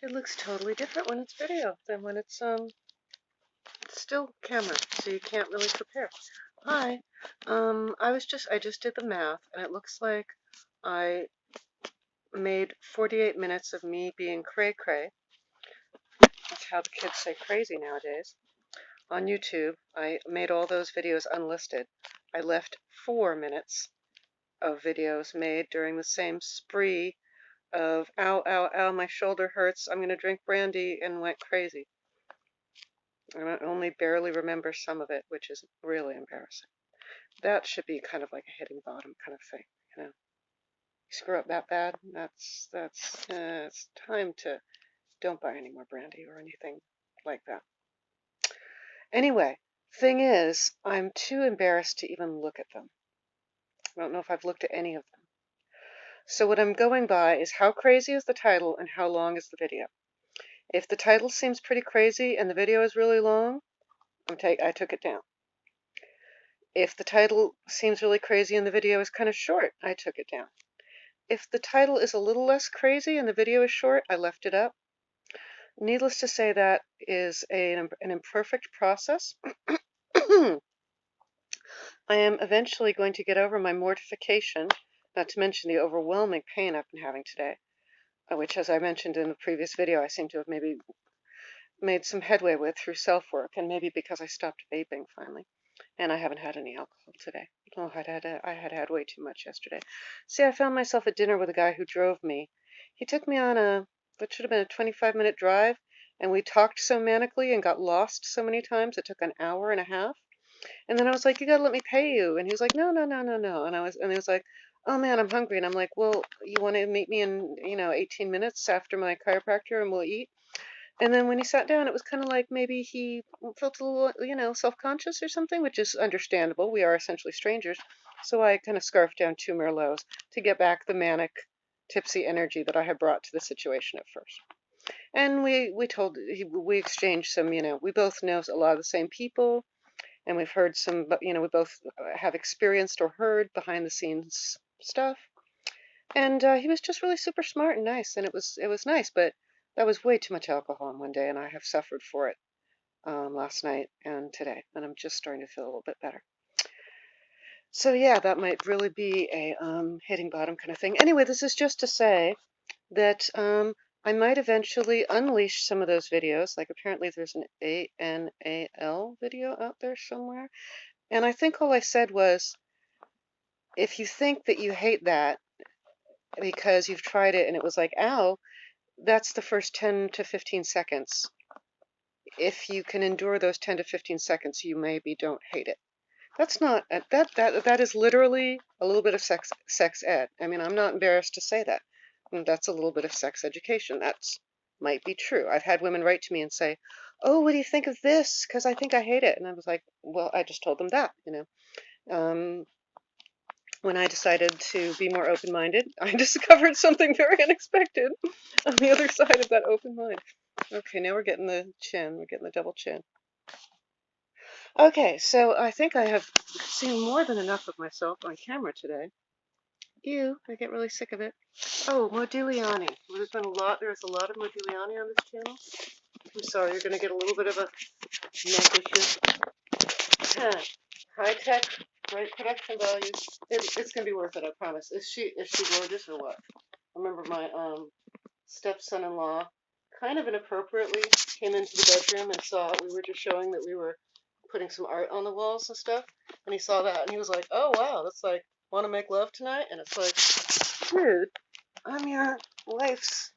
It looks totally different when it's video than when it's still camera, so you can't really compare. Hi. I just did the math, and it looks like I made 48 minutes of me being cray-cray. That's how the kids say crazy nowadays. On YouTube, I made all those videos unlisted. I left 4 minutes of videos made during the same spree of ow, ow, ow, my shoulder hurts, I'm going to drink brandy, and went crazy. I only barely remember some of it, which is really embarrassing. That should be kind of like a hitting bottom kind of thing, you know. You screw up that bad, it's time to don't buy any more brandy or anything like that. Anyway, thing is, I'm too embarrassed to even look at them. I don't know if I've looked at any of them. So what I'm going by is how crazy is the title and how long is the video. If the title seems pretty crazy and the video is really long, I took it down. If the title seems really crazy and the video is kind of short, I took it down. If the title is a little less crazy and the video is short, I left it up. Needless to say, that is an imperfect process. I am eventually going to get over my mortification, not to mention the overwhelming pain I've been having today, which, as I mentioned in the previous video, I seem to have maybe made some headway with through self-work, and maybe because I stopped vaping finally. And I haven't had any alcohol today. Oh, I had way too much yesterday. See, I found myself at dinner with a guy who drove me. He took me on what should have been a 25-minute drive, and we talked so manically and got lost so many times, it took an hour and a half. And then I was like, you gotta let me pay you. And he was like, no, no, no, no, no. And he was like, oh man, I'm hungry. And I'm like, well, you want to meet me in, 18 minutes after my chiropractor and we'll eat? And then when he sat down, it was kind of like maybe he felt a little, self-conscious or something, which is understandable. We are essentially strangers. So I kind of scarfed down 2 Merlots to get back the manic, tipsy energy that I had brought to the situation at first. And we exchanged some, we both know a lot of the same people, and we've heard some, we both have experienced or heard behind the scenes stuff. And he was just really super smart and nice, and it was nice, but that was way too much alcohol in one day, and I have suffered for it last night and today, and I'm just starting to feel a little bit better. So yeah, that might really be a hitting bottom kind of thing. Anyway, this is just to say that I might eventually unleash some of those videos. Like apparently there's an ANAL video out there somewhere, and I think all I said was, if you think that you hate that because you've tried it and it was like, ow, that's the first 10 to 15 seconds. If you can endure those 10 to 15 seconds, you maybe don't hate it. That's not that is literally a little bit of sex ed. I mean, I'm not embarrassed to say that. That's a little bit of sex education. That's might be true. I've had women write to me and say, "Oh, what do you think of this? Because I think I hate it." And I was like, "Well, I just told them that, When I decided to be more open-minded, I discovered something very unexpected on the other side of that open mind. Okay, now we're getting the chin. We're getting the double chin. Okay, so I think I have seen more than enough of myself on camera today. Ew, I get really sick of it. Oh, Modigliani. There's a lot of Modigliani on this channel. I'm sorry, you're going to get a little bit of a neck issue. High-tech, great production values. It's going to be worth it, I promise. Is she gorgeous or what? I remember my stepson-in-law kind of inappropriately came into the bedroom and saw we were just showing that we were putting some art on the walls and stuff, and he saw that and he was like, oh wow, that's like, want to make love tonight? And it's like, dude, I'm your wife's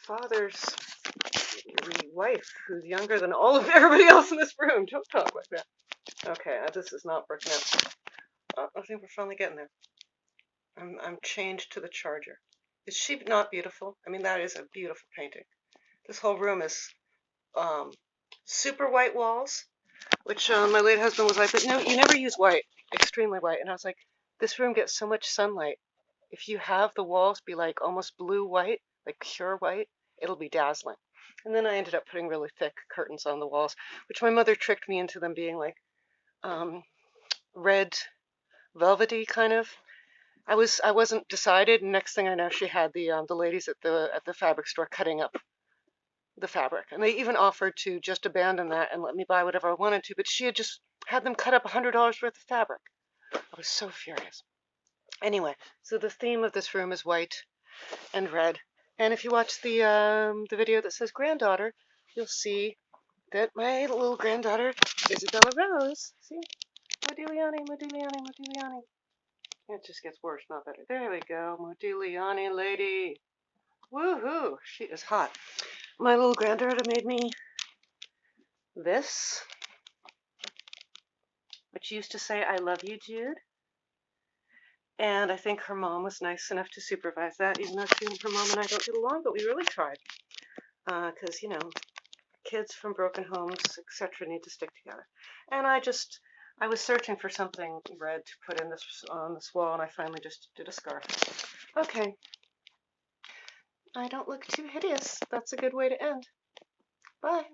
father's wife who's younger than all of everybody else in this room. Don't talk like that. Okay, this is not working out. I think we're finally getting there. I'm chained to the charger. Is she not beautiful? I mean, that is a beautiful painting. This whole room is super white walls, which my late husband was like, but no, you never use white, extremely white. And I was like, this room gets so much sunlight. If you have the walls be like almost blue white, like pure white, it'll be dazzling. And then I ended up putting really thick curtains on the walls, which my mother tricked me into them being like red velvety kind of. I wasn't decided, and next thing I know, she had the ladies at the fabric store cutting up the fabric, and they even offered to just abandon that and let me buy whatever I wanted to. But she had just had them cut up $100 worth of fabric. I was so furious. Anyway, so the theme of this room is white and red. And if you watch the video that says granddaughter, you'll see that my little granddaughter, Isabella Rose, see, Modigliani, Modigliani, Modigliani. It just gets worse, not better. There we go, Modigliani lady. Woohoo, she is hot. My little granddaughter made me this, which used to say, "I love you, Jude." And I think her mom was nice enough to supervise that, even though her mom and I don't get along, but we really tried. Because, kids from broken homes, etc., need to stick together. And I was searching for something red to put in this on this wall, and I finally just did a scarf. Okay. I don't look too hideous. That's a good way to end. Bye.